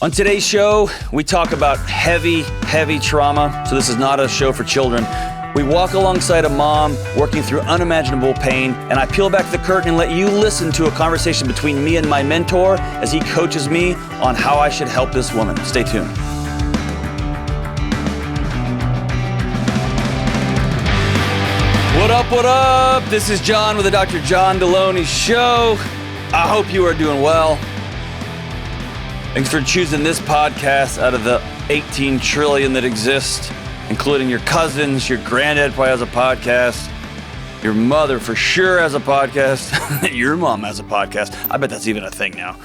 On today's show, we talk about heavy trauma. So this is not a show for children. We walk alongside a mom working through unimaginable pain, and I peel back the curtain and let you listen to a conversation between me and my mentor as he coaches me on how I should help this woman. Stay tuned. What up? This is John with the Dr. John Delony Show. I hope you are doing well. Thanks for choosing this podcast out of the 18 trillion that exist, including your cousins, your granddad probably has a podcast, your mother for sure has a podcast, your mom has a podcast. I bet that's even a thing now.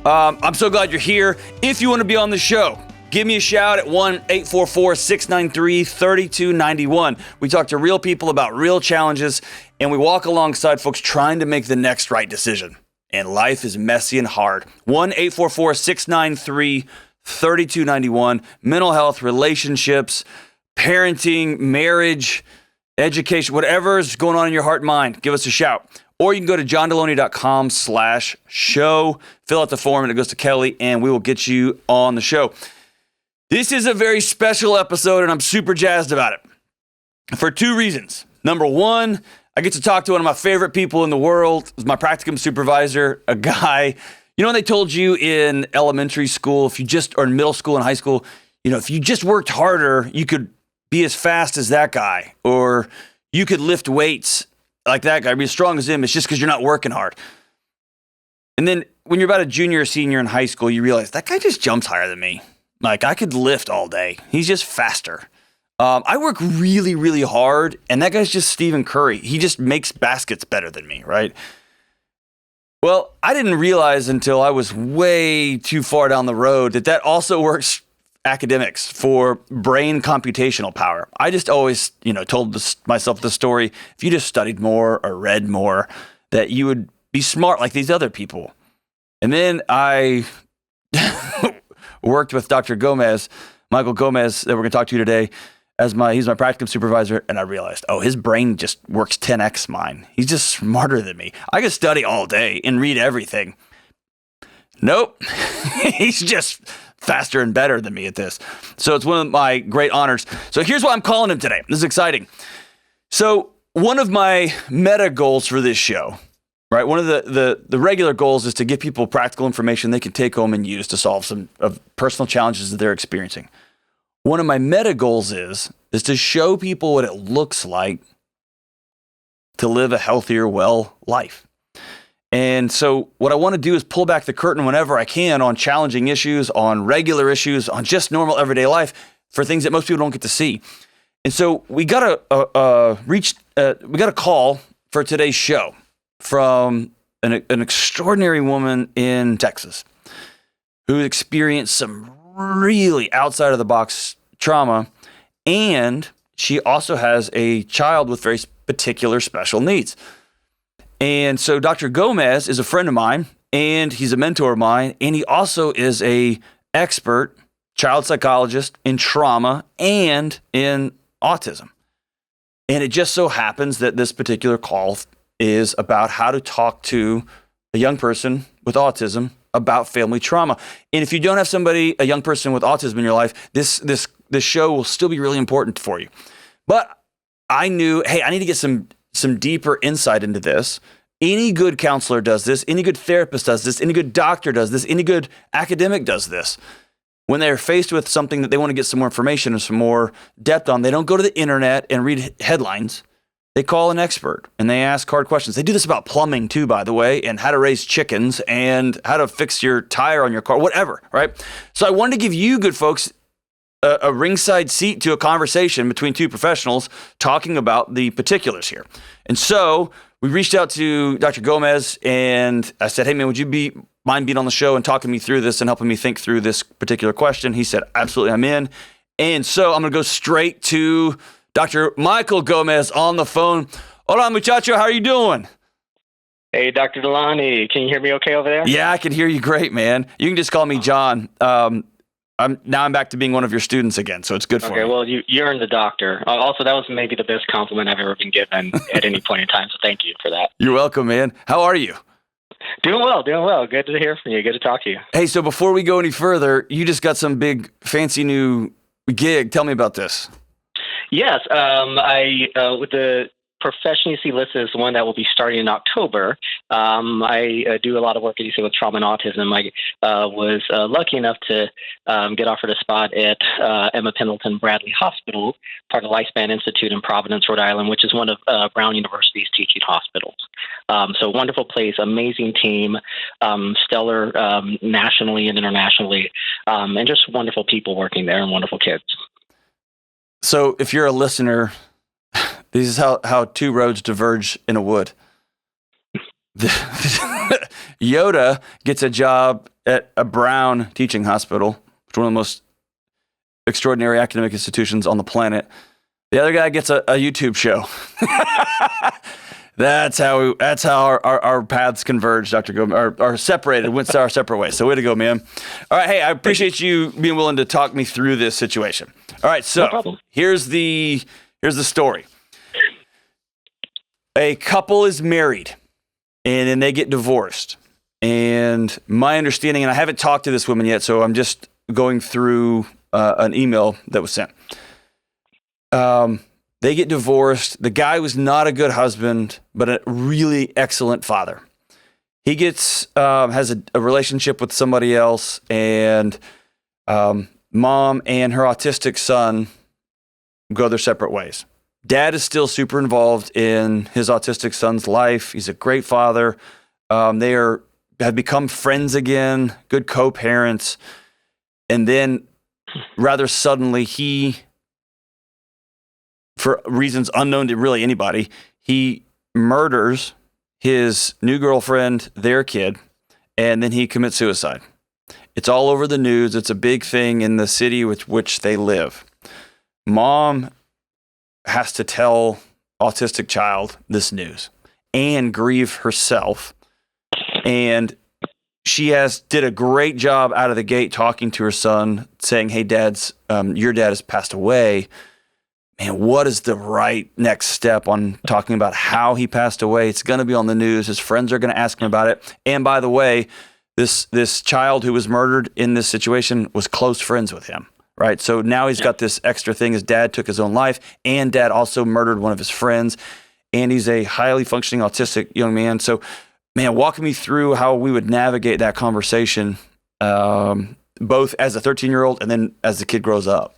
I'm so glad you're here. If you want to be on the show, give me a shout at 1-844-693-3291. We talk to real people about real challenges, and we walk alongside folks trying to make the next right decision. And life is messy and hard. 1-844-693-3291. Mental health, relationships, parenting, marriage, education, whatever is going on in your heart and mind, give us a shout. Or you can go to johndelony.com/show, fill out the form, and it goes to Kelly, and we will get you on the show. This is a very special episode, and I'm super jazzed about it for two reasons. Number one, I get to talk to one of my favorite people in the world. It's my practicum supervisor, a guy. You know when they told you in elementary school, or in middle school and high school, if you just worked harder, you could be as fast as that guy, or you could lift weights like that guy, be as strong as him. It's just because you're not working hard. And then when you're about a junior or senior in high school, you realize that guy just jumps higher than me. Like, I could lift all day. He's just faster. I work really, really hard, and that guy's just Stephen Curry. He just makes baskets better than me, right? Well, I didn't realize until I was way too far down the road that also works academics for brain computational power. I just always, told myself the story, if you just studied more or read more, that you would be smart like these other people. And then I worked with Dr. Michael Gomez, that we're going to talk to today, he's my practicum supervisor, and I realized, his brain just works 10x mine. He's just smarter than me. I could study all day and read everything. Nope. He's just faster and better than me at this. So it's one of my great honors. So here's why I'm calling him today. This is exciting. So one of my meta goals for this show, right? One of the regular goals is to give people practical information they can take home and use to solve some of personal challenges that they're experiencing. One of my meta goals is to show people what it looks like to live a healthier, well life. And so what I want to do is pull back the curtain whenever I can on challenging issues, on regular issues, on just normal everyday life for things that most people don't get to see. And so we got a call for today's show from an extraordinary woman in Texas who experienced some really outside of the box trauma, and she also has a child with very particular special needs. And so Dr. Gomez is a friend of mine, and he's a mentor of mine, and he also is a expert child psychologist in trauma and in autism. And it just so happens that this particular call is about how to talk to a young person with autism about family trauma. And if you don't have a young person with autism in your life, this show will still be really important for you. But I knew, I need to get some deeper insight into this. Any good counselor does this. Any good therapist does this. Any good doctor does this. Any good academic does this. When they're faced with something that they want to get some more information and some more depth on, they don't go to the internet and read headlines. They call an expert and they ask hard questions. They do this about plumbing too, by the way, and how to raise chickens and how to fix your tire on your car, whatever, right? So I wanted to give you good folks a ringside seat to a conversation between two professionals talking about the particulars here. And so we reached out to Dr. Gomez and I said, hey man, would you mind being on the show and talking me through this and helping me think through this particular question? He said, absolutely, I'm in. And so I'm going to go straight to Dr. Michael Gomez on the phone. Hola, muchacho. How are you doing? Hey, Dr. Delony. Can you hear me okay over there? Yeah, I can hear you great, man. You can just call me John. I'm back to being one of your students again, so it's good for me. Okay, well, you earned the doctor. Also, that was maybe the best compliment I've ever been given at any point in time, so thank you for that. You're welcome, man. How are you? Doing well, doing well. Good to hear from you. Good to talk to you. Hey, so before we go any further, you just got some big, fancy new gig. Tell me about this. Yes, I with the profession you see listed is one that will be starting in October. I do a lot of work, as you say, with trauma and autism. I was lucky enough to get offered a spot at Emma Pendleton Bradley Hospital, part of the Lifespan Institute in Providence, Rhode Island, which is one of Brown University's teaching hospitals. So wonderful place, amazing team, stellar nationally and internationally, and just wonderful people working there and wonderful kids. So if you're a listener, this is how two roads diverge in a wood. Yoda gets a job at a Brown teaching hospital, which is one of the most extraordinary academic institutions on the planet. The other guy gets a YouTube show. That's how our paths converge, Dr. Gomez, are separated, went our separate ways. So way to go, man. All right, hey, I appreciate you being willing to talk me through this situation. All right, so here's the story. A couple is married, and then they get divorced. And my understanding, and I haven't talked to this woman yet, so I'm just going through an email that was sent. They get divorced. The guy was not a good husband, but a really excellent father. He gets has a relationship with somebody else, and mom and her autistic son go their separate ways. Dad is still super involved in his autistic son's life. He's a great father. They have become friends again, good co-parents. And then rather suddenly he, for reasons unknown to really anybody, he murders his new girlfriend, their kid, and then he commits suicide. It's all over the news. It's a big thing in the city with which they live. Mom has to tell autistic child this news and grieve herself. And she did a great job out of the gate talking to her son, saying, "Hey, your dad has passed away. Man, what is the right next step on talking about how he passed away? It's going to be on the news. His friends are going to ask him about it. And by the way, this child who was murdered in this situation was close friends with him." Right. So now he's got this extra thing. His dad took his own life, and dad also murdered one of his friends. And he's a highly functioning autistic young man. So, man, walk me through how we would navigate that conversation, both as a 13-year-old and then as the kid grows up.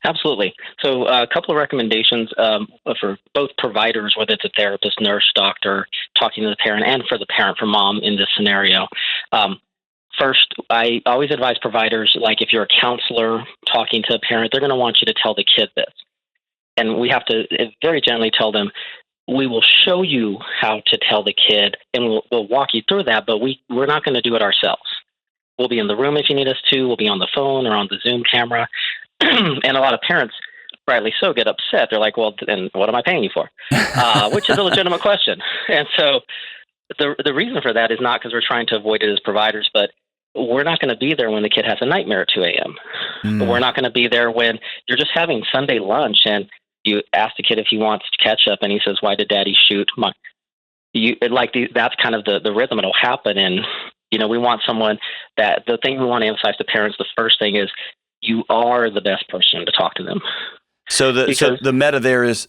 Absolutely. So a couple of recommendations for both providers, whether it's a therapist, nurse, doctor, talking to the parent, and for the parent, for mom in this scenario. First, I always advise providers, like if you're a counselor talking to a parent, they're going to want you to tell the kid this. And we have to very gently tell them, we will show you how to tell the kid, and we'll walk you through that, but we're not going to do it ourselves. We'll be in the room if you need us to. We'll be on the phone or on the Zoom camera. And a lot of parents, rightly so, get upset. They're like, well, then what am I paying you for? Which is a legitimate question. And so the reason for that is not because we're trying to avoid it as providers, but we're not going to be there when the kid has a nightmare at 2 a.m. We're not going to be there when you're just having Sunday lunch and you ask the kid if he wants ketchup and he says, "Why did daddy shoot?" That's kind of the rhythm it'll happen. And, we want someone that the thing we want to emphasize to parents, the first thing is you are the best person to talk to them. So the meta there is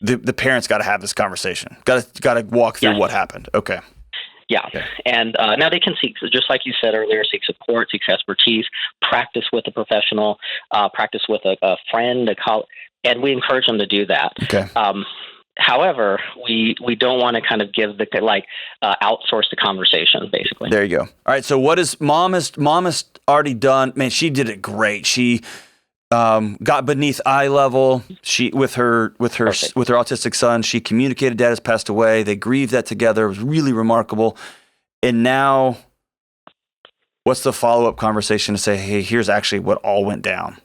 the parents got to have this conversation. Got to walk through what happened. Okay. Yeah. Okay. And now they can seek, just like you said earlier, seek support, seek expertise, practice with a professional, practice with a friend, a colleague, and we encourage them to do that. Okay. However, we don't want to kind of give outsource the conversation, basically. There you go. All right. So what is mom has already done? Man, she did it great. She got beneath eye level. She with her autistic son. She communicated dad has passed away. They grieved that together. It was really remarkable. And now, what's the follow-up conversation to say, hey, here's actually what all went down?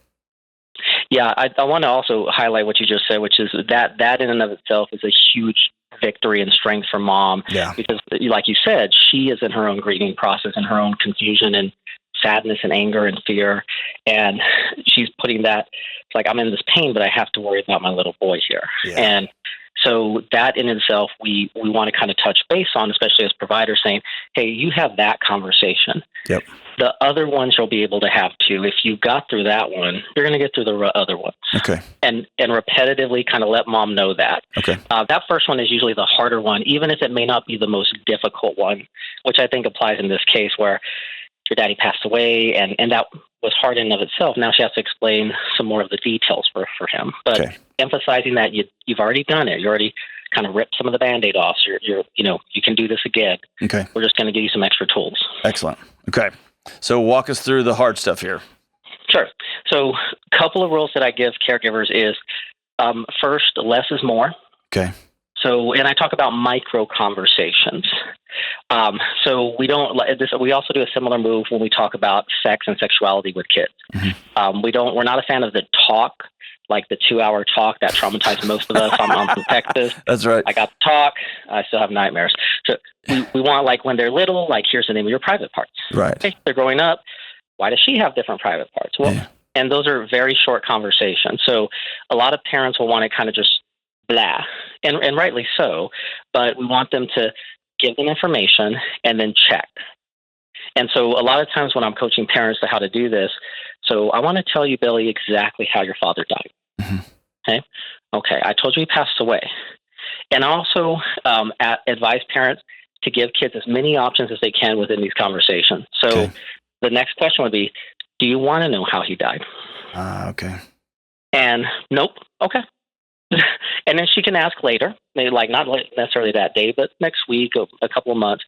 Yeah, I want to also highlight what you just said, which is that in and of itself is a huge victory and strength for mom. Yeah. Because, like you said, she is in her own grieving process and her own confusion and sadness and anger and fear. And she's putting that, like, I'm in this pain, but I have to worry about my little boy here. Yeah. And So that in itself, we want to kind of touch base on, especially as providers, saying, hey, you have that conversation. Yep. The other ones you'll be able to have too. If you got through that one, you're going to get through the other ones. Okay. And repetitively kind of let mom know that. Okay. That first one is usually the harder one, even if it may not be the most difficult one, which I think applies in this case where your daddy passed away and that was hard in and of itself. Now she has to explain some more of the details for him. But emphasizing that you've already done it. You already kind of ripped some of the Band-Aid off. So you can do this again. Okay. We're just going to give you some extra tools. Excellent. Okay. So walk us through the hard stuff here. Sure. So a couple of rules that I give caregivers is first, less is more. Okay. So, and I talk about micro conversations. So we don't. We also do a similar move when we talk about sex and sexuality with kids. Mm-hmm. We're not a fan of the talk, like the 2-hour talk that traumatized most of us. I'm from Texas. That's right. I got the talk. I still have nightmares. So we want, like, when they're little, like, here's the name of your private parts. Right. Okay, they're growing up. Why does she have different private parts? Well, and those are very short conversations. So a lot of parents will want to kind of just blah, and rightly so, but we want them to give them information and then check. And so a lot of times when I'm coaching parents to how to do this, so I want to tell you, Billy, exactly how your father died. Mm-hmm. Okay. I told you he passed away. And I also advise parents to give kids as many options as they can within these conversations. So the next question would be, do you want to know how he died? Okay. And nope. Okay. And then she can ask later, maybe like not necessarily that day, but next week or a couple of months.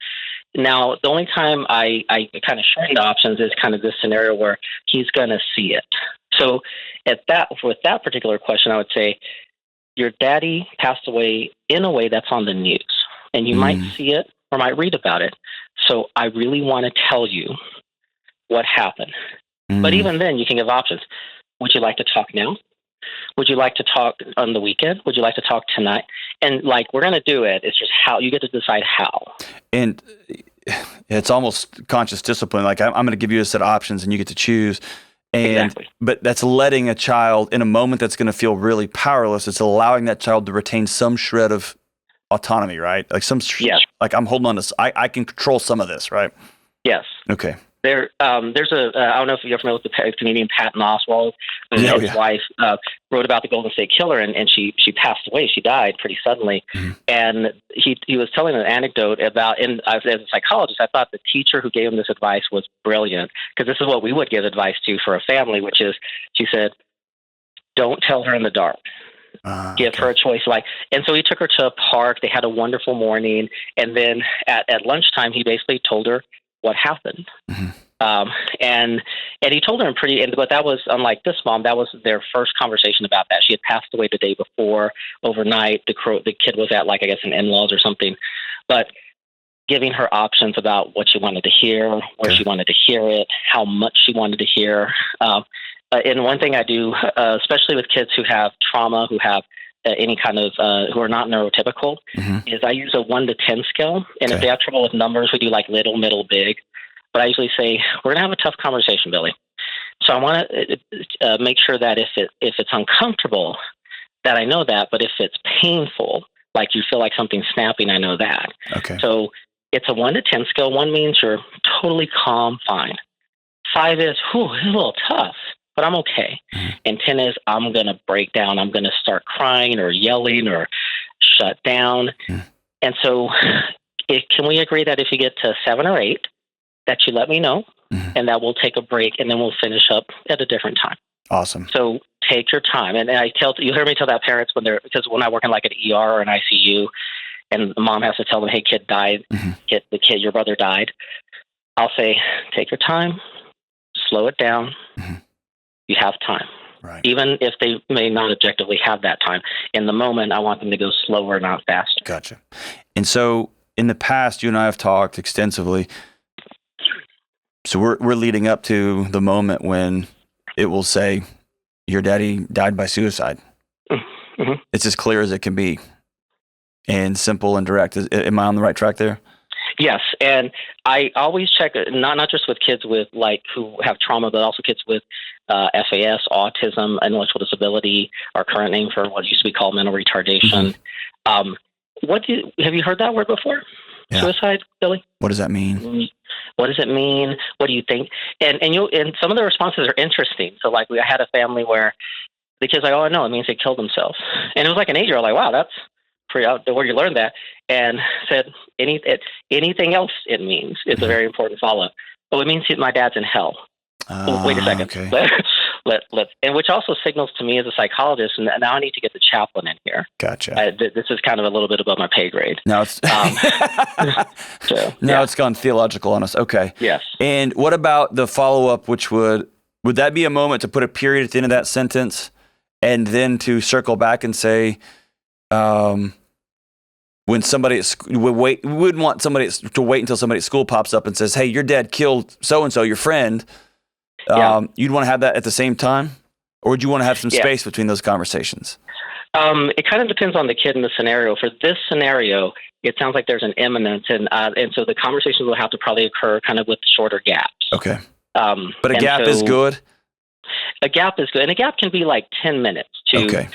Now, the only time I kind of shorten the options is kind of this scenario where he's going to see it. So with that particular question, I would say your daddy passed away in a way that's on the news, and you might see it or might read about it. So I really want to tell you what happened. But even then, you can give options. Would you like to talk now? Would you like to talk on the weekend? Would you like to talk tonight? And like, we're going to do it. It's just how you get to decide how. And it's almost conscious discipline. Like I'm going to give you a set of options and you get to choose. And, exactly. But that's letting a child in a moment that's going to feel really powerless. It's allowing that child to retain some shred of autonomy, right? Like like I'm holding on to, I can control some of this, right? Yes. Okay. There's I don't know if you're familiar with the comedian Patton Oswalt. His wife wrote about the Golden State Killer, and she passed away. She died pretty suddenly. Mm-hmm. And he was telling an anecdote about, and as a psychologist, I thought the teacher who gave him this advice was brilliant, because this is what we would give advice to for a family, which is, she said, don't tell her in the dark. Give her a choice. And so he took her to a park. They had a wonderful morning. And then at lunchtime, he basically told her what happened. Mm-hmm. And he told her but that was, unlike this mom, that was their first conversation about that. She had passed away the day before, overnight. The kid was at, like, I guess, an in-laws or something, but giving her options about what she wanted to hear, where she wanted to hear it, how much she wanted to hear. And one thing I do, especially with kids who have trauma, who have any kind of, who are not neurotypical, is I use a 1 to 10 scale. And if they have trouble with numbers, we do like little, middle, big. But I usually say, we're going to have a tough conversation, Billy. So I want to make sure that if it's uncomfortable, that I know that. But if it's painful, like you feel like something's snapping, I know that. Okay. So it's a 1 to 10 scale. 1 means you're totally calm, fine. 5 is, it's a little tough, but I'm okay. And 10 is, I'm going to break down. I'm going to start crying or yelling or shut down. And so can we agree that if you get to 7 or 8, that you let me know, and that we'll take a break, and then we'll finish up at a different time. Awesome. So take your time. And you hear me tell that parents because when I work in like an ER or an ICU, and the mom has to tell them, hey, kid died, your brother died. I'll say, take your time, slow it down. You have time. Right. Even if they may not objectively have that time. In the moment, I want them to go slower, not faster. Gotcha. And so in the past, you and I have talked extensively. So we're leading up to the moment when it will say, your daddy died by suicide. Mm-hmm. It's as clear as it can be and simple and direct. Am I on the right track there? Yes. And I always check, not just with kids with who have trauma, but also kids with FAS, autism, intellectual disability, our current name for what used to be called mental retardation. Have you heard that word before? Yeah. Suicide, Billy? What does that mean? What does it mean? What do you think? And some of the responses are interesting. So like I had a family where the kid's like, oh no, it means they killed themselves. And it was like an 8-year-old, like, wow, that's pretty out where you learned that. And said anything else it means. It's a very important follow-up. Oh, it means my dad's in hell. Wait a second. Okay. Let's, and which also signals to me as a psychologist, and now I need to get the chaplain in here. Gotcha. This is kind of a little bit above my pay grade. Now it's it's gone theological on us. Okay. Yes. And what about the follow-up, which would that be a moment to put a period at the end of that sentence and then to circle back and say, when somebody we wouldn't want somebody to wait until somebody at school pops up and says, hey, your dad killed so-and-so, your friend. You'd want to have that at the same time? Or would you want to have some space between those conversations? It kind of depends on the kid and the scenario. For this scenario, it sounds like there's an imminence, and so the conversations will have to probably occur kind of with shorter gaps. Okay. But a gap is good? A gap is good. And a gap can be like 10 minutes to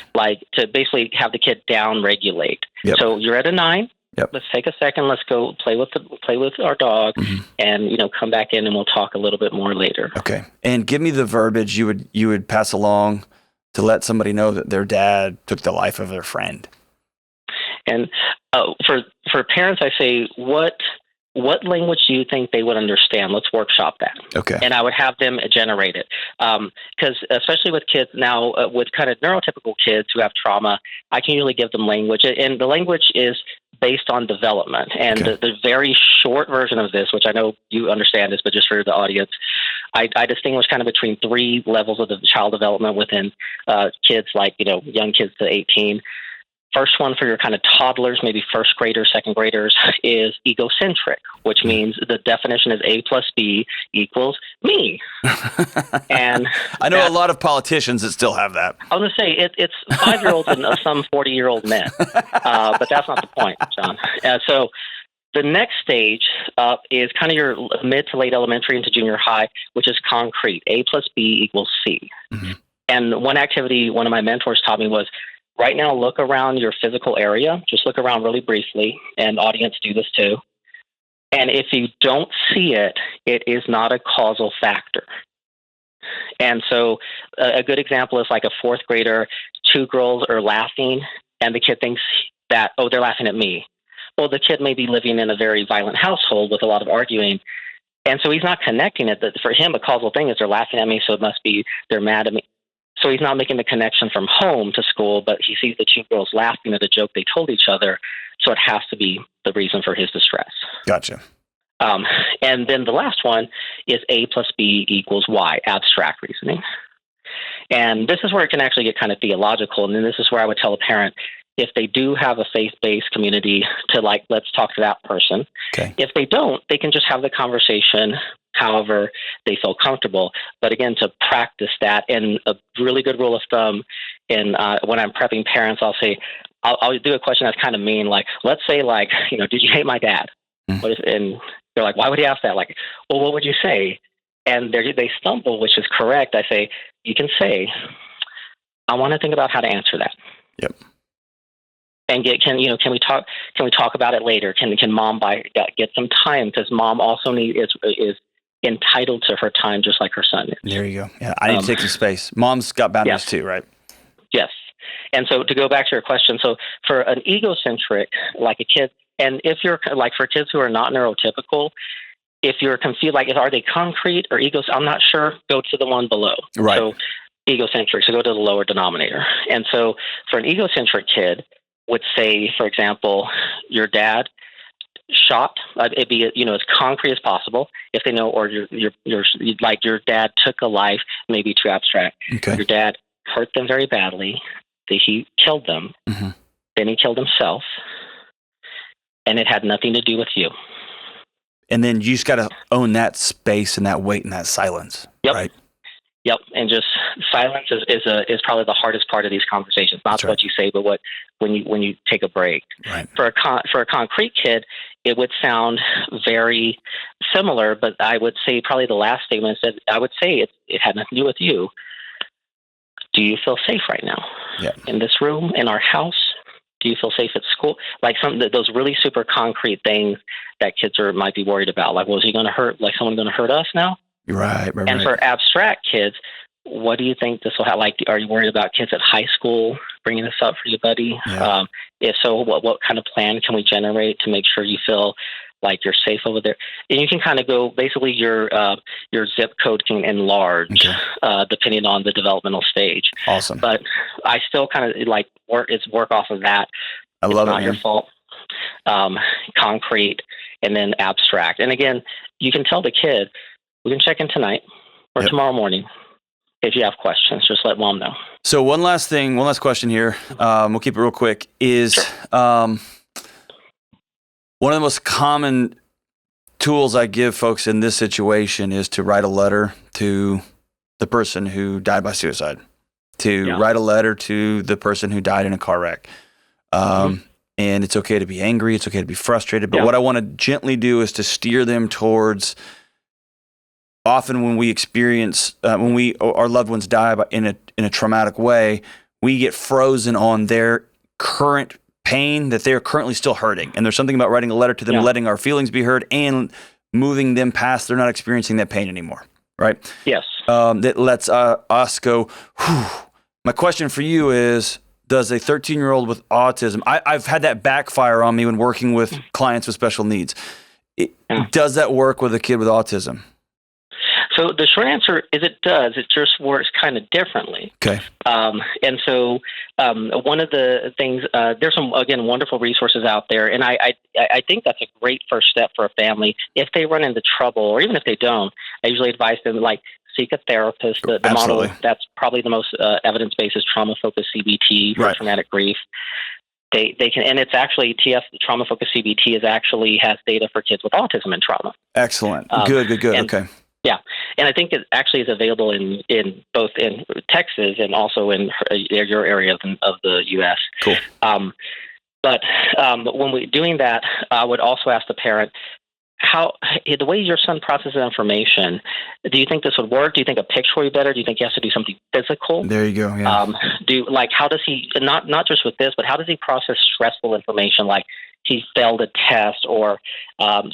basically have the kid down regulate. Yep. So you're at a 9. Yep. Let's take a second. Let's go play with our dog, and come back in, and we'll talk a little bit more later. Okay. And give me the verbiage you would pass along to let somebody know that their dad took the life of their friend. And for parents, I say, what language do you think they would understand? Let's workshop that. Okay. And I would have them generate it. Because especially with kids now, with kind of neurotypical kids who have trauma, I can usually give them language. And the language is based on development. And the very short version of this, which I know you understand this, but just for the audience, I distinguish kind of between 3 levels of the child development within kids, like, young kids to 18. First one for your kind of toddlers, maybe first graders, second graders, is egocentric, which means the definition is A plus B equals me. And I know a lot of politicians that still have that. I was going to say it's 5-year-olds and some 40-year-old men, but that's not the point, John. So the next stage up is kind of your mid to late elementary into junior high, which is concrete. A plus B equals C. Mm-hmm. And one activity one of my mentors taught me was, right now, look around your physical area. Just look around really briefly, and audience, do this too. And if you don't see it, it is not a causal factor. And so a good example is like a 4th grader, 2 girls are laughing, and the kid thinks that, oh, they're laughing at me. Well, the kid may be living in a very violent household with a lot of arguing, and so he's not connecting it. For him, a causal thing is they're laughing at me, so it must be they're mad at me. So he's not making the connection from home to school, but he sees the 2 girls laughing at a joke they told each other, so it has to be the reason for his distress. Gotcha. And then the last one is A plus B equals Y, abstract reasoning. And this is where it can actually get kind of theological, and then this is where I would tell a parent, if they do have a faith-based community, to let's talk to that person. Okay. If they don't, they can just have the conversation however they feel comfortable. But again, to practice that, and a really good rule of thumb, when I'm prepping parents, I'll say, I'll do a question that's kind of mean, like, let's say, did you hate my dad? Mm-hmm. And they're like, why would he ask that? Like, well, what would you say? And they stumble, which is correct. I say, you can say, I want to think about how to answer that. Yep. And can we talk about it later? Can mom get some time? Because mom also is entitled to her time just like her son is. There you go. Yeah, I need to take some space. Mom's got boundaries too, right? Yes. And so to go back to your question, so for an egocentric, like a kid, and if you're like for kids who are not neurotypical, if you're confused, are they concrete or egos? I'm not sure. Go to the one below. Right. So egocentric. So go to the lower denominator. And so for an egocentric kid, would say, for example, your dad shot. It'd be as concrete as possible. If they know, or your dad took a life, maybe too abstract. Okay. Your dad hurt them very badly. He killed them. Mm-hmm. Then he killed himself, and it had nothing to do with you. And then you just got to own that space and that weight and that silence. Yep. Right. Yep, and just silence is probably the hardest part of these conversations. Not what you say, but when you take a break. Right. For a concrete kid, it would sound very similar, but I would say probably the last statement said, I would say it had nothing to do with you. Do you feel safe right now? Yeah. In this room, in our house? Do you feel safe at school? Like those really super concrete things that kids might be worried about. Like, well, is he going to hurt? Like, someone going to hurt us now? Right. And for abstract kids, what do you think this will have? Like, are you worried about kids at high school bringing this up for you, buddy? Yeah. If so, what kind of plan can we generate to make sure you feel like you're safe over there? And you can kind of go, basically your zip code can enlarge depending on the developmental stage. Awesome. But I still kind of like work off of that. I love it's it, not your fault. Concrete and then abstract. And again, you can tell the kid, we can check in tonight or tomorrow morning. If you have questions, just let mom know. So one last question here. We'll keep it real quick. Is one of the most common tools I give folks in this situation is to write a letter to the person who died by suicide, to write a letter to the person who died in a car wreck. And it's okay to be angry. It's okay to be frustrated. But what I want to gently do is to steer them towards, often when we experience, our loved ones die in a traumatic way, we get frozen on their current pain that they're currently still hurting. And there's something about writing a letter to them, letting our feelings be heard and moving them past, they're not experiencing that pain anymore. Right? Yes. That lets us go, whew. My question for you is, does a 13-year-old with autism, I've had that backfire on me when working with clients with special needs. Does that work with a kid with autism? So the short answer is it does. It just works kind of differently. Okay. And so one of the things, there's some, again, wonderful resources out there. And I think that's a great first step for a family. If they run into trouble, or even if they don't, I usually advise them, like, seek a therapist. The model that's probably the most evidence-based is trauma-focused CBT for traumatic grief. They can, and it's actually trauma-focused CBT has data for kids with autism and trauma. Excellent. Good. Okay. Yeah, and I think it actually is available in both in Texas and also in your area of the U.S. Cool. But when we're doing that, I would also ask the parent, how the way your son processes information, do you think this would work? Do you think a picture would be better? Do you think he has to do something physical? There you go. Yeah. How does he, not just with this, but how does he process stressful information, like he failed a test or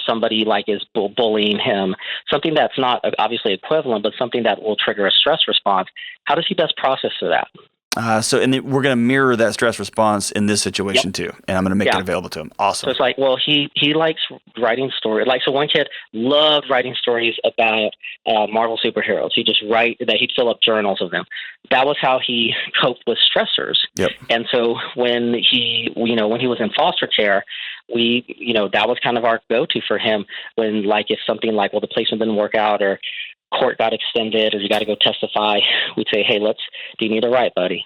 somebody is bullying him, something that's not obviously equivalent, but something that will trigger a stress response? How does he best process that? And we're going to mirror that stress response in this situation too, and I'm going to make it available to him. Awesome. So it's like, well, he likes writing stories. Like, so one kid loved writing stories about Marvel superheroes. He just he'd fill up journals of them. That was how he coped with stressors. Yep. And so when he was in foster care, that was kind of our go-to for him when, if something like, well, the placement didn't work out or court got extended or you got to go testify, we'd say, hey, do you need a write, buddy?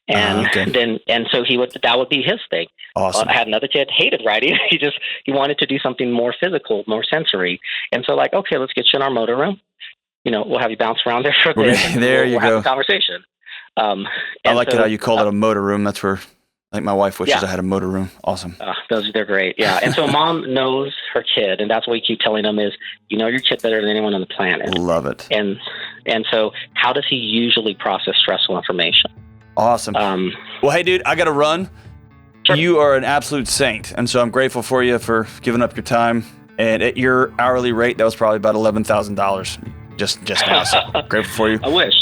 And so that would be his thing. Awesome. I had another kid, hated writing. He wanted to do something more physical, more sensory. And so okay, let's get you in our motor room. We'll have you bounce around there for a bit. We'll have a conversation. I like it how you call it a motor room. That's where I think my wife wishes I had a motor room. Awesome. They're great. Yeah. And so mom knows her kid, and that's what we keep telling them is, your kid better than anyone on the planet. Love it. And so how does he usually process stressful information? Awesome. Well, hey, dude, I got to run. Sure. You are an absolute saint. And so I'm grateful for you for giving up your time. And at your hourly rate, that was probably about $11,000 just now. So grateful for you. I wish.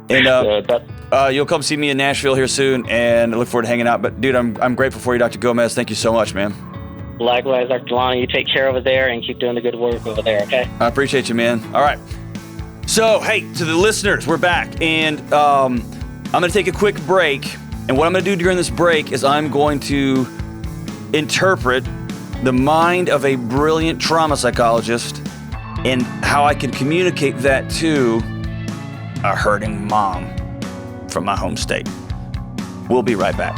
And you'll come see me in Nashville here soon, and I look forward to hanging out. But, dude, I'm grateful for you, Dr. Gomez. Thank you so much, man. Likewise, Dr. Delony. You take care over there and keep doing the good work over there, okay? I appreciate you, man. All right. So, hey, to the listeners, we're back. And I'm going to take a quick break. And what I'm going to do during this break is I'm going to interpret the mind of a brilliant trauma psychologist and how I can communicate that to a hurting mom from my home state. We'll be right back.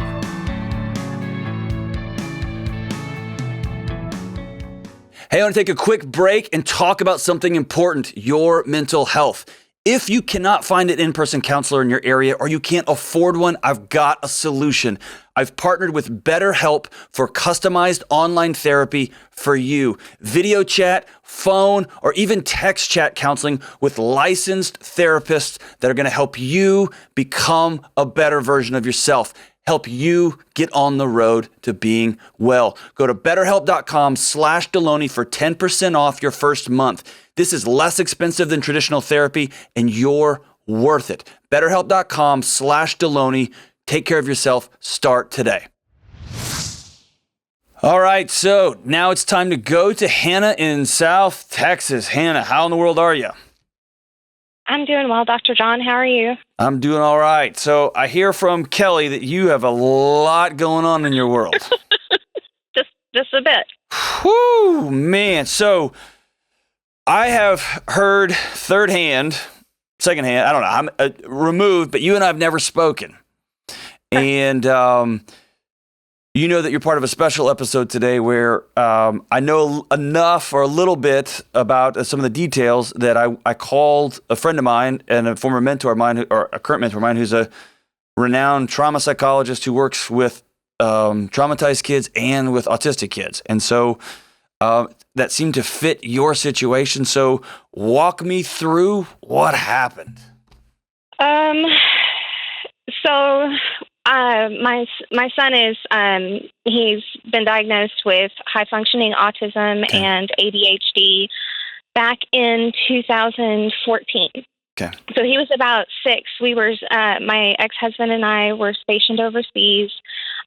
Hey, I want to take a quick break and talk about something important, your mental health. If you cannot find an in-person counselor in your area or you can't afford one, I've got a solution. I've partnered with BetterHelp for customized online therapy for you. Video chat, phone, or even text chat counseling with licensed therapists that are going to help you become a better version of yourself. help you get on the road to being well. Go to betterhelp.com/Delony for 10% off your first month. This is less expensive than traditional therapy, and you're worth it. BetterHelp.com/Delony. Take care of yourself. Start today. All right, so now it's time to go to Hannah in South Texas. Hannah, how in the world are you? I'm doing well, Dr. John. How are you? I'm doing all right. So I hear from Kelly that you have a lot going on in your world. just a bit. Whew, man. So I have heard secondhand, I don't know, I'm removed, but you and I have never spoken. And you know that you're part of a special episode today where I know enough or a little bit about some of the details that I called a friend of mine and a former mentor of mine, or a current mentor of mine, who's a renowned trauma psychologist who works with traumatized kids and with autistic kids. And so that seemed to fit your situation. So walk me through what happened. My son is he's been diagnosed with high functioning autism and ADHD back in 2014. Okay. So he was about 6. We were my ex-husband and I were stationed overseas,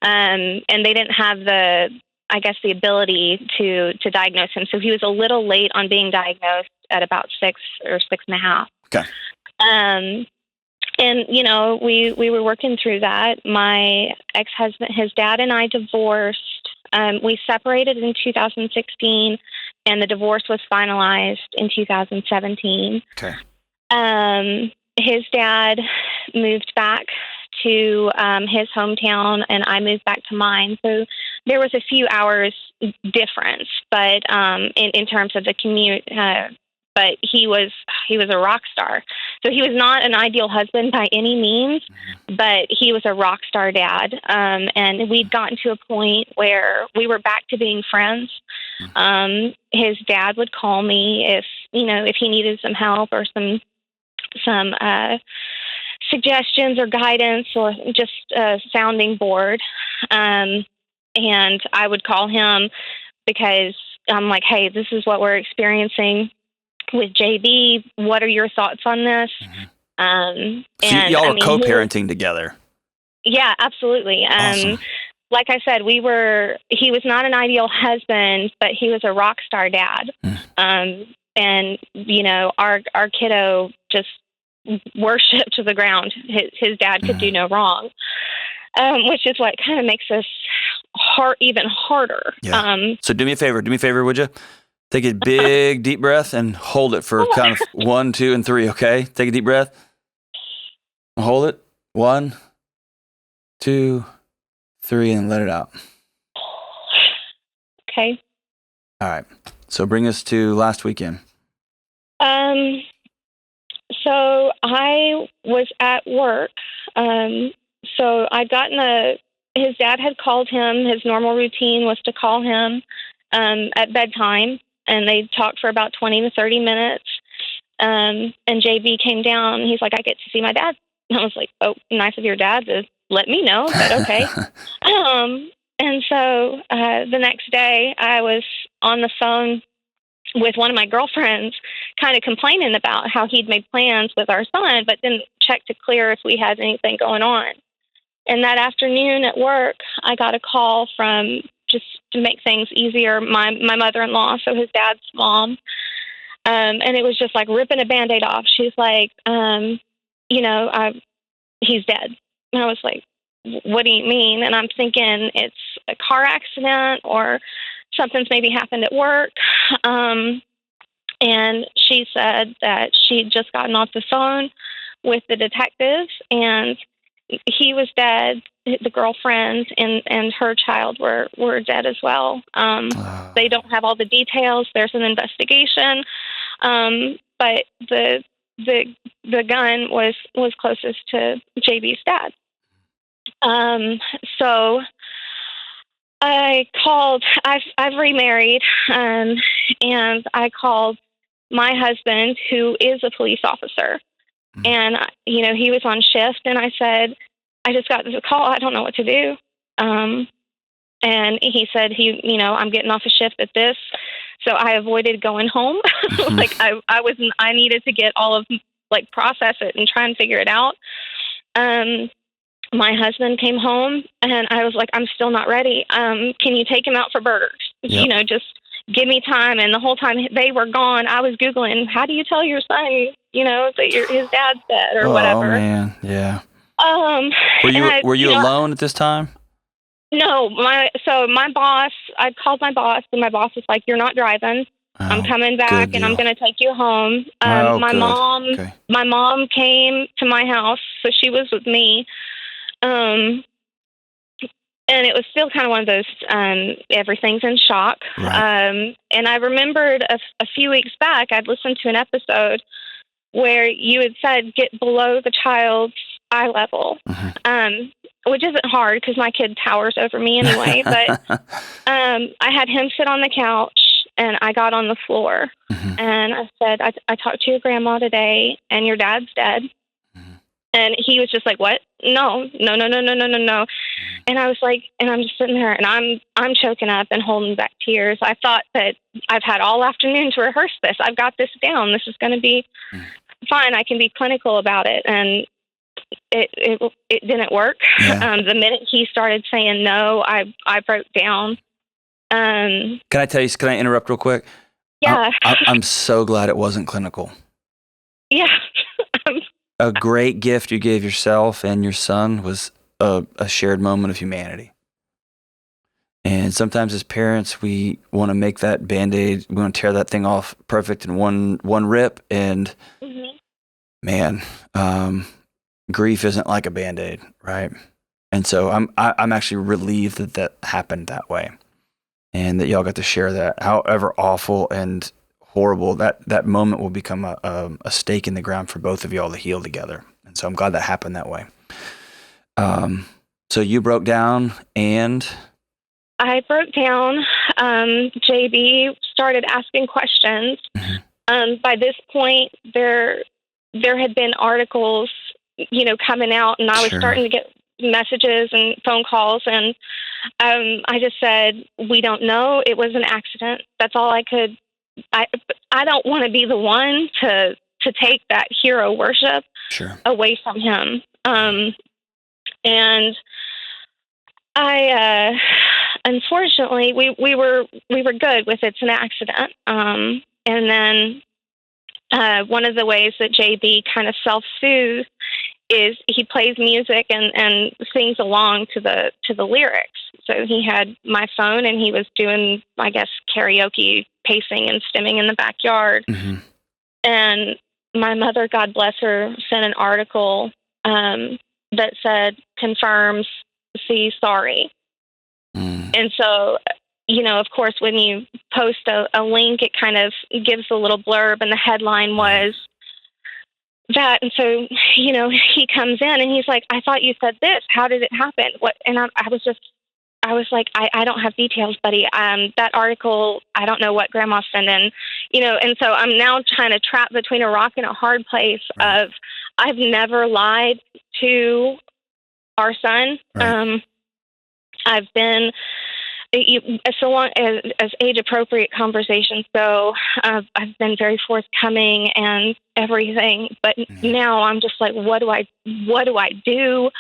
and they didn't have the ability to diagnose him. So he was a little late on being diagnosed at about 6 or 6.5. Okay. And, you know, we were working through that. My ex-husband, his dad and I divorced. We separated in 2016, and the divorce was finalized in 2017. Okay. His dad moved back to his hometown, and I moved back to mine. So there was a few hours difference, but in terms of the commute. But he was a rock star. So he was not an ideal husband by any means, but he was a rock star dad. And we'd gotten to a point where we were back to being friends. His dad would call me if he needed some help or some suggestions or guidance or just a sounding board. And I would call him because I'm like, hey, this is what we're experiencing with JB. What are your thoughts on this? So y'all are co-parenting together. Yeah, absolutely. Awesome. Like I said, he was not an ideal husband, but he was a rock star dad. And, you know, our kiddo just worshipped to the ground. His dad could do no wrong, which is what kind of makes this even harder. Yeah. So do me a favor, would you? Take a big, deep breath and hold it for kind of 1, 2, and 3, okay? Take a deep breath. Hold it. 1, 2, 3, and let it out. Okay. All right. So bring us to last weekend. So I was at work. So I'd gotten his dad had called him. His normal routine was to call him at bedtime, and they talked for about 20 to 30 minutes. And JB came down. He's like, I get to see my dad. And I was like, oh, nice of your dad to let me know. But okay. And so the next day I was on the phone with one of my girlfriends kind of complaining about how he'd made plans with our son, but didn't check to clear if we had anything going on. And that afternoon at work, I got a call from, just to make things easier, my mother-in-law, so his dad's mom. And it was just like ripping a Band-Aid off. She's like, he's dead. And I was like, what do you mean? And I'm thinking it's a car accident or something's maybe happened at work. And she said that she'd just gotten off the phone with the detectives, and he was dead. The girlfriend and her child were dead as well. They don't have all the details. There's an investigation, but the gun was closest to JB's dad. So I called. I've remarried, and I called my husband, who is a police officer, and he was on shift, and I said, I just got this call. I don't know what to do. And he said, I'm getting off a shift at this. So I avoided going home. Like I needed to get all of, like, process it and try and figure it out. My husband came home and I was like, I'm still not ready. Can you take him out for burgers? Yep. Just give me time. And the whole time they were gone, I was Googling, how do you tell your son, that his dad's dead or whatever. Oh man. Yeah. Were you alone at this time? No, my boss, I called my boss and my boss was like, you're not driving. I'm coming back and I'm going to take you home. My mom came to my house, so she was with me. And it was still kind of one of those, everything's in shock. Right. And I remembered a few weeks back, I'd listened to an episode where you had said, get below the child's eye level, which isn't hard because my kid towers over me anyway. But I had him sit on the couch and I got on the floor and I said, I talked to your grandma today and your dad's dead. And he was just like, what? No. And I was like, and I'm just sitting there and I'm choking up and holding back tears. I thought that I've had all afternoon to rehearse this. I've got this down. This is going to be fine. I can be clinical about it. And it didn't work. Yeah. The minute he started saying no, I broke down. Can I interrupt real quick? Yeah. I'm so glad it wasn't clinical. Yeah. A great gift you gave yourself and your son was a shared moment of humanity. And sometimes as parents, we want to make that Band-Aid, we want to tear that thing off perfect in one rip. And man, grief isn't like a Band-Aid, right? And so I'm actually relieved that happened that way. And that y'all got to share that. However awful and horrible, that moment will become a stake in the ground for both of y'all to heal together. And so I'm glad that happened that way. So you broke down and... I broke down. JB started asking questions. By this point, there had been articles, coming out, and I was starting to get messages and phone calls, and I just said, we don't know. It was an accident. That's all I could. I don't want to be the one to take that hero worship away from him. And I, unfortunately, we were good with it's an accident. And then one of the ways that JB kind of self-soothes is he plays music and sings along to the lyrics. So he had my phone and he was doing, I guess, karaoke, pacing and stimming in the backyard. And my mother, God bless her, sent an article that said, confirms, see, sorry. And so, of course, when you post a link, it kind of gives a little blurb, and the headline was that. And so, he comes in and he's like, I thought you said this. How did it happen? What? And I was like, I don't have details, buddy. That article, I don't know what grandma's sending, and so I'm now trying to trap between a rock and a hard place of, I've never lied to our son. I've been, so long as age-appropriate conversations go, I've been very forthcoming and everything. But now I'm just like, what do I do?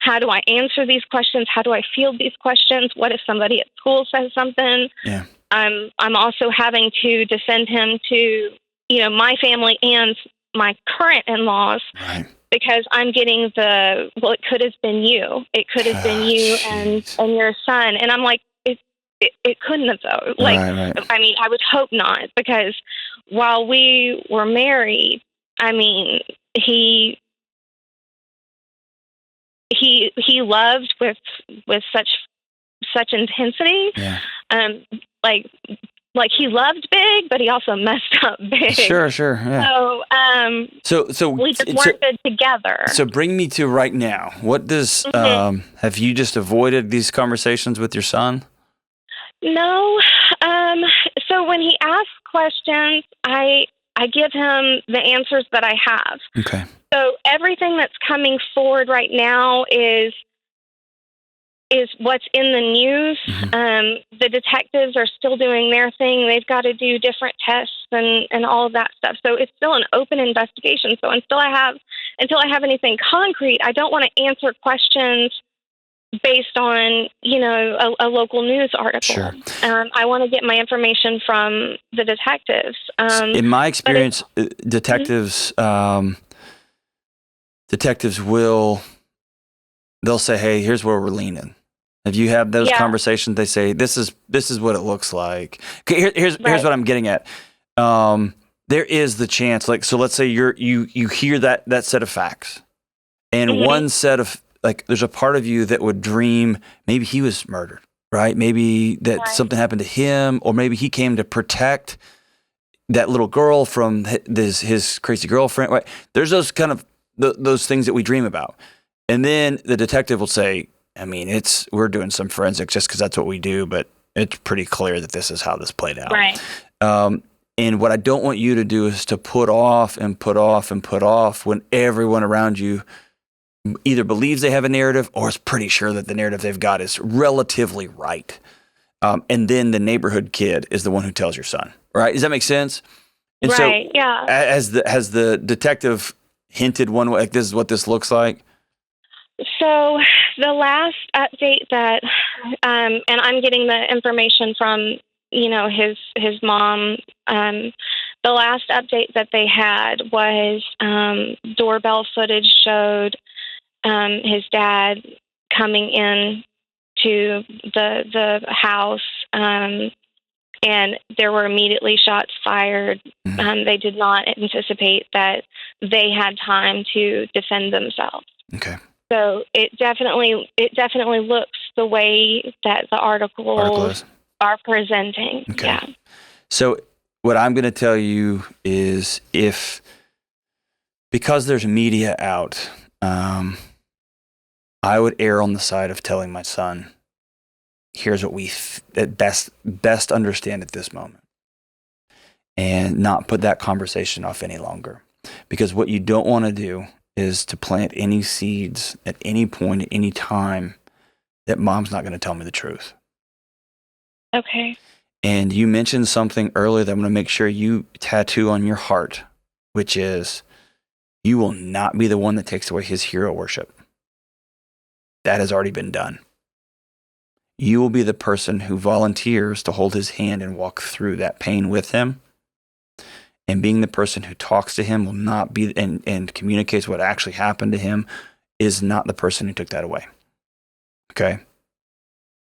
How do I answer these questions? How do I field these questions? What if somebody at school says something? Yeah. I'm also having to defend him to, my family and my current in-laws. Right. Because I'm getting it could have been you. It could have been you and your son. And I'm like, it couldn't have though. Like, I mean, I would hope not, because while we were married, I mean, he loved with such intensity. Yeah. Like he loved big, but he also messed up big. Sure. Yeah. So we just weren't good together. So bring me to right now. What does have you just avoided these conversations with your son? No. So when he asks questions, I I give him the answers that I have. Okay. So everything that's coming forward right now is what's in the news. The detectives are still doing their thing. They've got to do different tests and all of that stuff. So it's still an open investigation. So until I have anything concrete, I don't want to answer questions based on, a local news article. Sure. I want to get my information from the detectives. In my experience, detectives they'll say, "Hey, here's where we're leaning." If you have those conversations, they say, "This is what it looks like." Okay, here's what I'm getting at. There is the chance, so let's say you hear that set of facts, and one set of there's a part of you that would dream maybe he was murdered, right? Maybe that something happened to him, or maybe he came to protect that little girl from his crazy girlfriend. Right? There's those kind of those things that we dream about, and then the detective will say, I mean, we're doing some forensics just because that's what we do, but it's pretty clear that this is how this played out. Right. And what I don't want you to do is to put off and put off and put off when everyone around you either believes they have a narrative or is pretty sure that the narrative they've got is relatively right. And then the neighborhood kid is the one who tells your son, right? Does that make sense? And right, yeah. Has the detective hinted one way, this is what this looks like? So the last update that, and I'm getting the information from, his mom, the last update that they had was doorbell footage showed his dad coming in to the house, and there were immediately shots fired. They did not anticipate that they had time to defend themselves. Okay. So it definitely looks the way that the articles are presenting. Okay. Yeah. So what I'm going to tell you is because there's media out, I would err on the side of telling my son, here's what we best understand at this moment, and not put that conversation off any longer. Because what you don't want to do is to plant any seeds at any point, at any time, that mom's not going to tell me the truth. Okay. And you mentioned something earlier that I'm going to make sure you tattoo on your heart, which is you will not be the one that takes away his hero worship. That has already been done. You will be the person who volunteers to hold his hand and walk through that pain with him. And being the person who talks to him will not be and communicates what actually happened to him is not the person who took that away. Okay?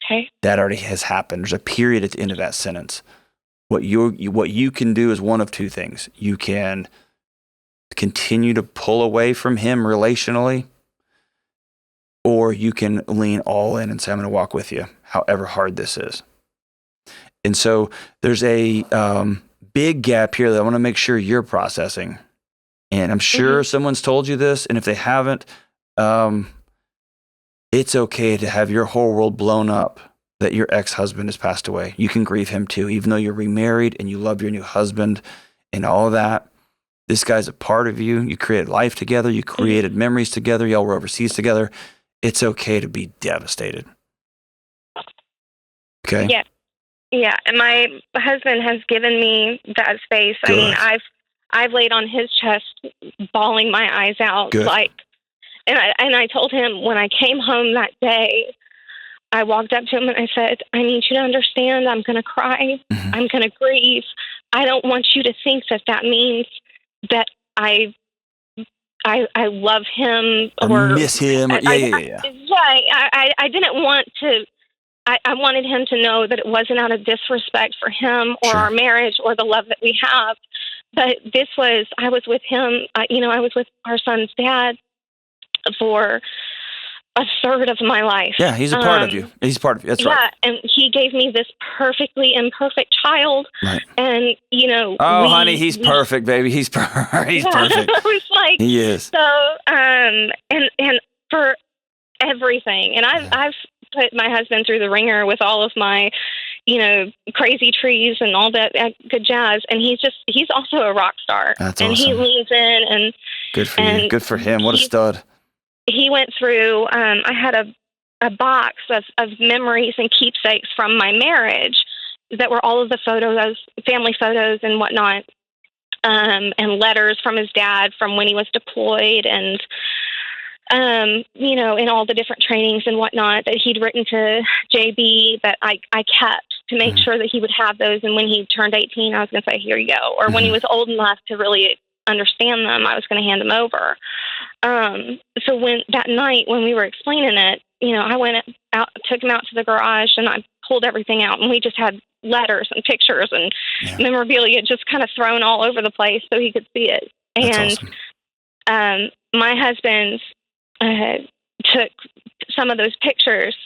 Okay. That already has happened. There's a period at the end of that sentence. What you can do is one of two things. You can continue to pull away from him relationally, or you can lean all in and say, I'm going to walk with you, however hard this is. And so there's a big gap here that I want to make sure you're processing. And I'm sure someone's told you this, and if they haven't, it's okay to have your whole world blown up that your ex-husband has passed away. You can grieve him too, even though you're remarried and you love your new husband and all of that. This guy's a part of you. You created life together. You created memories together. Y'all were overseas together. It's okay to be devastated. Okay? Yeah. Yeah. And my husband has given me that space. Good. I mean, I've laid on his chest, bawling my eyes out. Good. And I told him when I came home that day, I walked up to him and I said, I need you to understand I'm going to cry. I'm going to grieve. I don't want you to think that means that I love him or miss him. Yeah. I didn't want to. I wanted him to know that it wasn't out of disrespect for him or our marriage or the love that we have. But I was with him, I was with our son's dad for a third of my life. Yeah, he's a part of you. He's part of you. That's right. Yeah, and he gave me this perfectly imperfect child. Right. And, honey, he's perfect, baby. He's perfect. I was like, he is. So, and for everything. And I've put my husband through the ringer with all of my, crazy trees and all that good jazz. And he's also a rock star. That's and awesome. He leans in and Good for you. Good for him. What a stud. He went through, I had a box of memories and keepsakes from my marriage that were all of the photos, family photos and whatnot, and letters from his dad from when he was deployed, and in all the different trainings and whatnot that he'd written to JB that I kept to make sure that he would have those. And when he turned 18, I was going to say, here you go. Or when he was old enough to really understand them, I was going to hand them over. So that night when we were explaining it, I went out, took him out to the garage, and I pulled everything out, and we just had letters and pictures and memorabilia just kind of thrown all over the place so he could see it. That's and awesome. My husband took some of those pictures,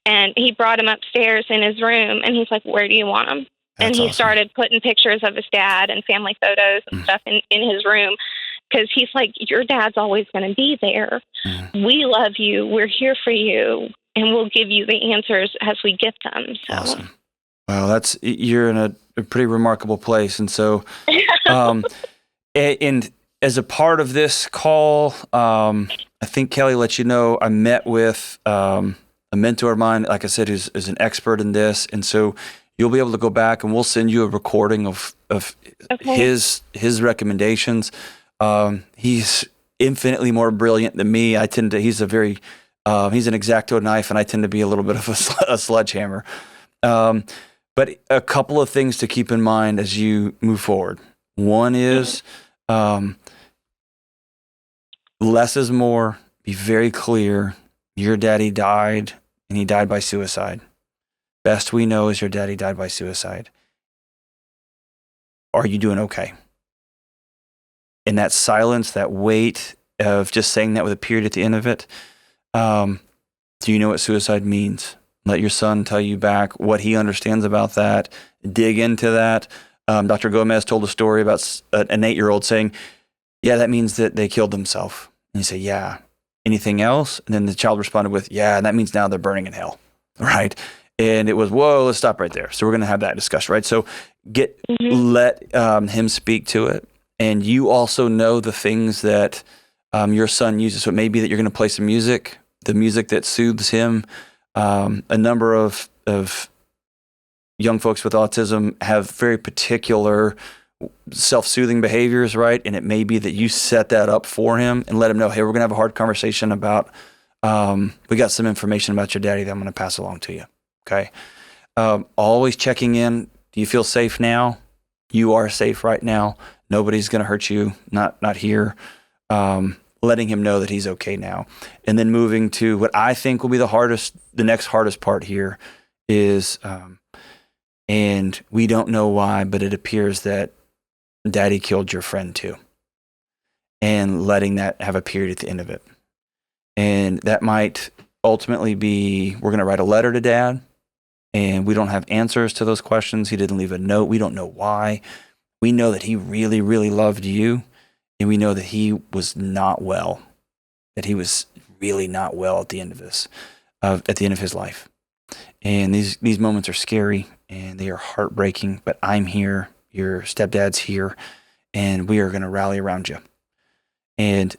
and he brought them upstairs in his room, and he's like, where do you want them? And he started putting pictures of his dad and family photos and stuff in his room, because he's like, your dad's always going to be there. We love you. We're here for you, and we'll give you the answers as we get them. So. Awesome. Wow, you're in a pretty remarkable place. And so, and as a part of this call, I think Kelly let you know, I met with a mentor of mine, like I said, who's an expert in this. And so you'll be able to go back, and we'll send you a recording of his recommendations. He's infinitely more brilliant than me. He's an X-Acto knife, and I tend to be a little bit of a sledgehammer. But a couple of things to keep in mind as you move forward. One is, less is more. Be very clear. Your daddy died, and he died by suicide. Best we know is your daddy died by suicide. Are you doing okay? And that silence, that weight of just saying that with a period at the end of it, do you know what suicide means? Let your son tell you back what he understands about that. Dig into that. Dr. Gomez told a story about an 8-year-old saying, yeah, that means that they killed themselves. And you say, yeah. Anything else? And then the child responded with, yeah, and that means now they're burning in hell, right? And it was, whoa, let's stop right there. So we're going to have that discussion, right? So let him speak to it. And you also know the things that your son uses. So it may be that you're going to play some music, the music that soothes him. A number of young folks with autism have very particular self-soothing behaviors, right? And it may be that you set that up for him and let him know, hey, we're going to have a hard conversation about, we got some information about your daddy that I'm going to pass along to you, okay? Always checking in. Do you feel safe now? You are safe right now. Nobody's going to hurt you, not here. Letting him know that he's okay now. And then moving to what I think will be the next hardest part here is, and we don't know why, but it appears that daddy killed your friend too. And letting that have a period at the end of it. And that might ultimately be, we're going to write a letter to dad, and we don't have answers to those questions. He didn't leave a note. We don't know why. We know that he really, really loved you. And we know that he was not well, that he was really not well at the end of this, at the end of his life. And these moments are scary and they are heartbreaking, but I'm here, your stepdad's here, and we are going to rally around you. And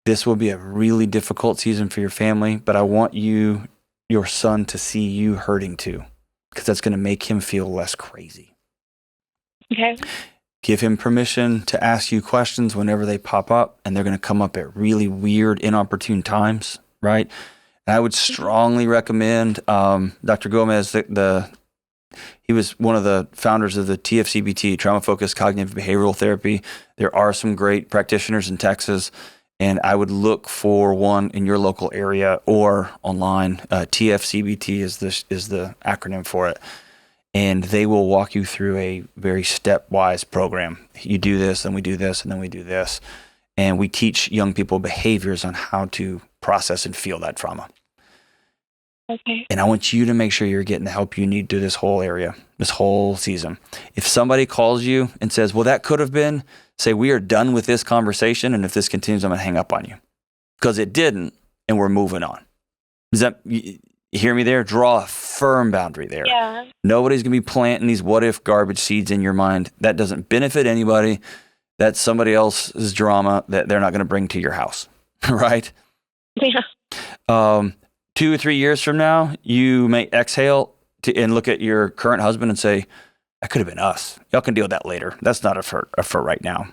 this will be a really difficult season for your family, but I want your son to see you hurting too, because that's going to make him feel less crazy. Okay. Give him permission to ask you questions whenever they pop up, and they're going to come up at really weird, inopportune times, right? And I would strongly recommend Dr. Gomez. He was one of the founders of the TFCBT, Trauma-Focused Cognitive Behavioral Therapy. There are some great practitioners in Texas, and I would look for one in your local area or online. TFCBT is the acronym for it. And they will walk you through a very stepwise program. You do this, then we do this, and then we do this. And we teach young people behaviors on how to process and feel that trauma. Okay. And I want you to make sure you're getting the help you need to this whole area, this whole season. If somebody calls you and says, well, that could have been, say, we are done with this conversation, and if this continues, I'm going to hang up on you. Because it didn't, and we're moving on. Is that... You hear me there? Draw a firm boundary there. Yeah. Nobody's going to be planting these what if garbage seeds in your mind. That doesn't benefit anybody. That's somebody else's drama that they're not going to bring to your house, right? Yeah. 2 or 3 years from now, you may exhale and look at your current husband and say, that could have been us. Y'all can deal with that later. That's not for right now,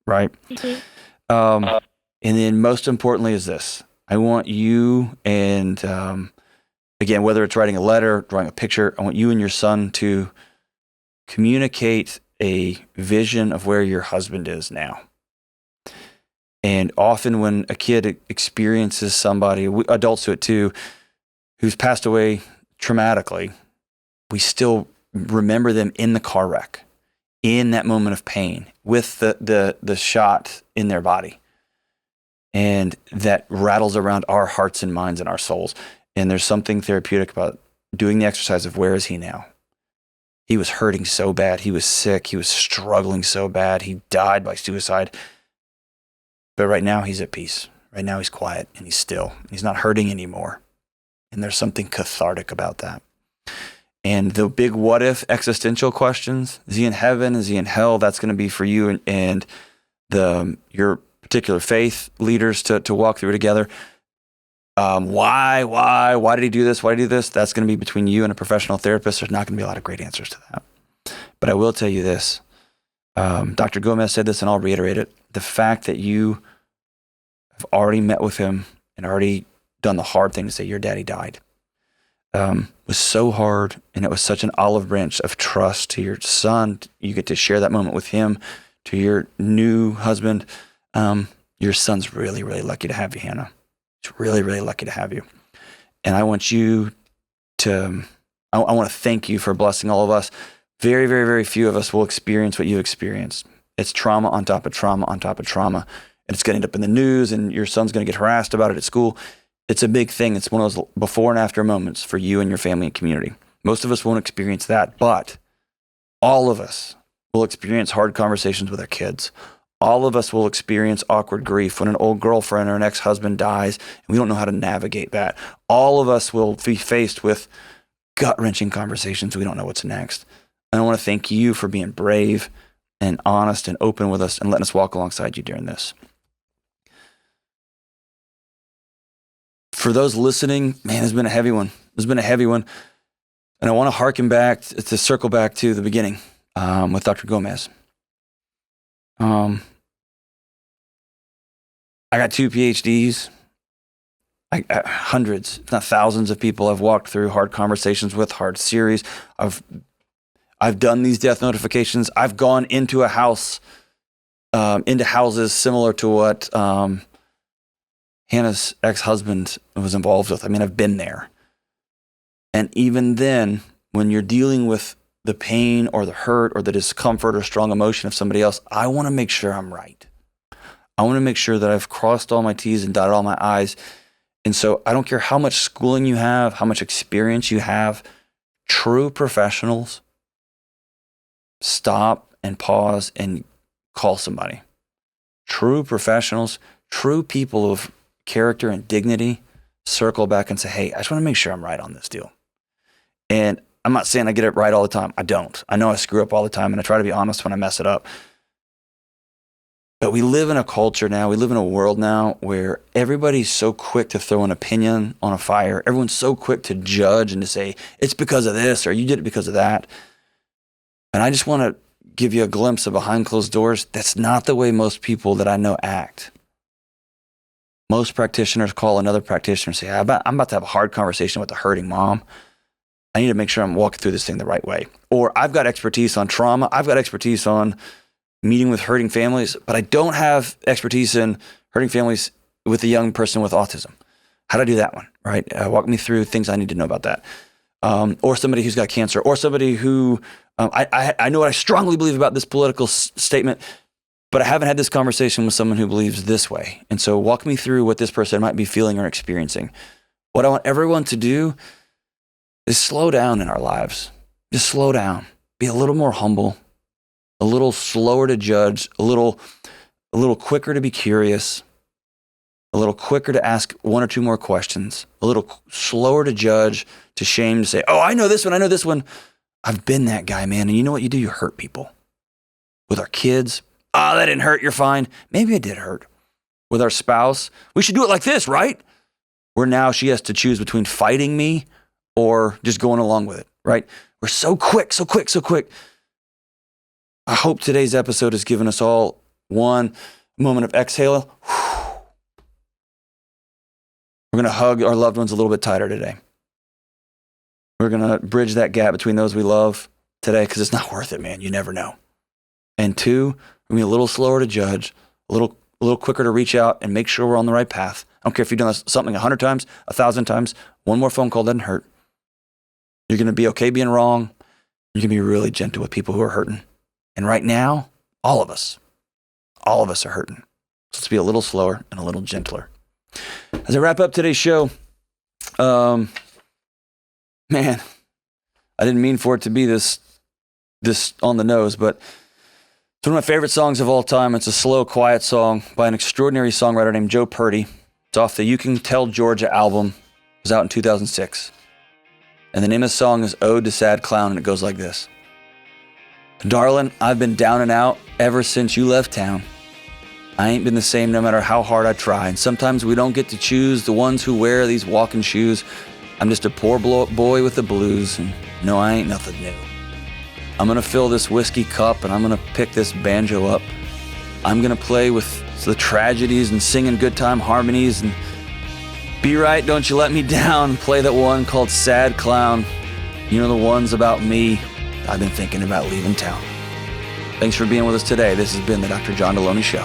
right? Mm-hmm. And then most importantly is this. I want you and, again, whether it's writing a letter, drawing a picture, I want you and your son to communicate a vision of where your husband is now. And often when a kid experiences somebody, adults do it too, who's passed away traumatically, we still remember them in the car wreck, in that moment of pain, with the shot in their body. And that rattles around our hearts and minds and our souls. And there's something therapeutic about doing the exercise of where is he now? He was hurting so bad. He was sick. He was struggling so bad. He died by suicide. But right now he's at peace. Right now he's quiet and he's still. He's not hurting anymore. And there's something cathartic about that. And the big what if existential questions, is he in heaven? Is he in hell? That's going to be for you and your particular faith leaders to walk through together. Why did he do this? Why did he do this? That's going to be between you and a professional therapist. There's not going to be a lot of great answers to that. But I will tell you this. Dr. Gomez said this, and I'll reiterate it. The fact that you have already met with him and already done the hard thing to say your daddy died was so hard, and it was such an olive branch of trust to your son. You get to share that moment with him, to your new husband. Your son's really, really lucky to have you, Hannah. He's really, really lucky to have you. And I want you to, I want to thank you for blessing all of us. Very, very, very few of us will experience what you experienced. It's trauma on top of trauma on top of trauma. And it's going to end up in the news, and your son's going to get harassed about it at school. It's a big thing. It's one of those before and after moments for you and your family and community. Most of us won't experience that, but all of us will experience hard conversations with our kids. All of us will experience awkward grief when an old girlfriend or an ex-husband dies, and we don't know how to navigate that. All of us will be faced with gut-wrenching conversations. We don't know what's next. And I want to thank you for being brave and honest and open with us and letting us walk alongside you during this. For those listening, man, it's been a heavy one. It's been a heavy one. And I want to harken back, to circle back to the beginning with Dr. Gomez. I got 2 PhDs. Hundreds, if not thousands of people I've walked through hard conversations with, hard series. I've done these death notifications. I've gone into a house, into houses similar to what Hannah's ex-husband was involved with. I mean, I've been there. And even then, when you're dealing with the pain or the hurt or the discomfort or strong emotion of somebody else, I want to make sure I'm right. I want to make sure that I've crossed all my T's and dotted all my I's. And so I don't care how much schooling you have, how much experience you have, true professionals stop and pause and call somebody. True professionals, true people of character and dignity circle back and say, hey, I just want to make sure I'm right on this deal. And I'm not saying I get it right all the time. I don't. I know I screw up all the time, and I try to be honest when I mess it up. But we live in a culture now, we live in a world now where everybody's so quick to throw an opinion on a fire. Everyone's so quick to judge and to say, it's because of this, or you did it because of that. And I just want to give you a glimpse of behind closed doors. That's not the way most people that I know act. Most practitioners call another practitioner and say, I'm about to have a hard conversation with a hurting mom. I need to make sure I'm walking through this thing the right way. Or I've got expertise on trauma. I've got expertise on meeting with hurting families, but I don't have expertise in hurting families with a young person with autism. How do I do that one, right? Walk me through things I need to know about that. Or somebody who's got cancer, or somebody who, I know what I strongly believe about this political statement, but I haven't had this conversation with someone who believes this way. And so walk me through what this person might be feeling or experiencing. What I want everyone to do is slow down in our lives. Just slow down. Be a little more humble, a little slower to judge, a little quicker to be curious, a little quicker to ask one or two more questions, a little slower to judge, to shame, to say, oh, I know this one. I've been that guy, man. And you know what you do? You hurt people. With our kids, oh, that didn't hurt, you're fine. Maybe it did hurt. With our spouse, we should do it like this, right? Where now she has to choose between fighting me or just going along with it, right? We're so quick. I hope today's episode has given us all one moment of exhale. We're going to hug our loved ones a little bit tighter today. We're going to bridge that gap between those we love today because it's not worth it, man. You never know. And two, we're going to be a little slower to judge, a little quicker to reach out and make sure we're on the right path. I don't care if you've done something 100 times, 1,000 times. One more phone call doesn't hurt. You're going to be okay being wrong. You're going to be really gentle with people who are hurting. And right now, all of us are hurting. So let's be a little slower and a little gentler. As I wrap up today's show, man, I didn't mean for it to be this on the nose, but it's one of my favorite songs of all time. It's a slow, quiet song by an extraordinary songwriter named Joe Purdy. It's off the You Can Tell Georgia album. It was out in 2006. And the name of the song is Ode to Sad Clown, and it goes like this. Darling, I've been down and out ever since you left town. I ain't been the same no matter how hard I try. And sometimes we don't get to choose the ones who wear these walking shoes. I'm just a poor boy with the blues, and no, I ain't nothing new. I'm going to fill this whiskey cup, and I'm going to pick this banjo up. I'm going to play with the tragedies and singing good time harmonies and be right, don't you let me down. Play that one called Sad Clown. You know, the ones about me. I've been thinking about leaving town. Thanks for being with us today. This has been the Dr. John Delony Show.